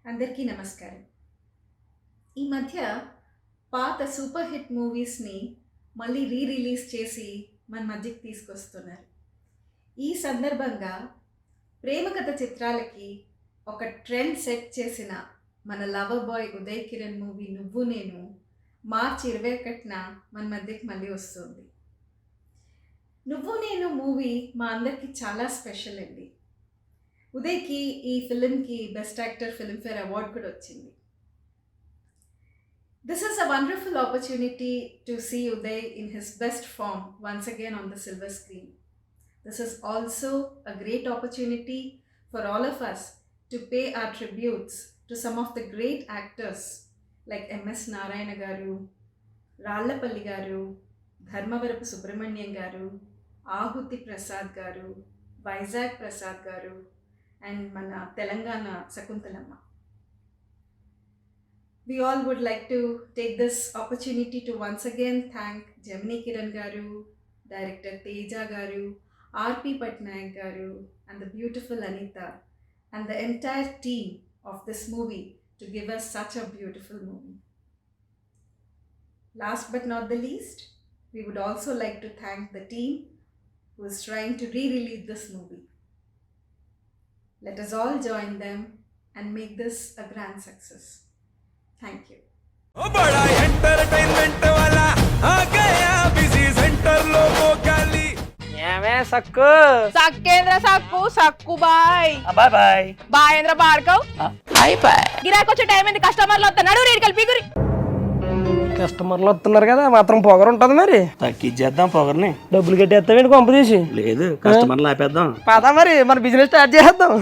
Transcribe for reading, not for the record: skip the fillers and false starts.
అందరికీ నమస్కారం. ఈ మధ్య పాత సూపర్ హిట్ మూవీస్ని మళ్ళీ రిలీజ్ చేసి మన మధ్యకి తీసుకొస్తున్నారు. ఈ సందర్భంగా ప్రేమ కథ చిత్రాలకి ఒక ట్రెండ్ సెట్ చేసిన మన lover boy Uday Kiran movie నువ్వు నేను మార్చి 21న మన మధ్యకి మళ్ళీ వస్తుంది. నువ్వు నేను మూవీ మా అందరికీ చాలా స్పెషల్ అండి. ఉదయ్కి ఈ ఫిలింకి బెస్ట్ యాక్టర్ ఫిల్మ్ఫేర్ అవార్డ్ కూడా వచ్చింది. This is a wonderful opportunity to see Uday in his best form once again on the silver screen. This is also a great opportunity for all of us to pay our tributes to some of the great actors like MS Narayana garu, Rallapalli garu, Dharmavarapu Subramaniam garu, Ahuti Prasad garu, Vizag Prasad garu, and mana Telangana Sakuntalamma. We all would like to take this opportunity to once again thank Gemini Kiran garu, director Teja garu, RP Patnaik garu, and the beautiful Anita and the entire team of this movie to give us such a beautiful movie. Last but not the least, we would also like to thank the team who is trying to re-release this movie. Let us all join them and make this a grand success. Thank you. बड़ा entertainment वाला आ गया busy centre लोगों का ली ఏమే సక్కు సక్కేంద్ర సక్కు సక్కు బాయ్ బాయ్ బాయ్ బాయేంద్ర బాడ్కవ్ బాయ్ బాయ్ గిరాకొచ్చే టైం ఏంది కస్టమర్లు వస్తున్నాడు రేడికి వెళ్ళి పిగురి కస్టమర్లు వస్తున్నారు కదా మాత్రం పొగరు ఉంటుంది మరి తగ్గించేద్దాం పొగర్ని. డబ్బులు కట్టేస్తావేంటి కొంప తీసి లేదు కస్టమర్లు ఆపేద్దాం. పదా మరి మన బిజినెస్ స్టార్ట్ చేద్దాం.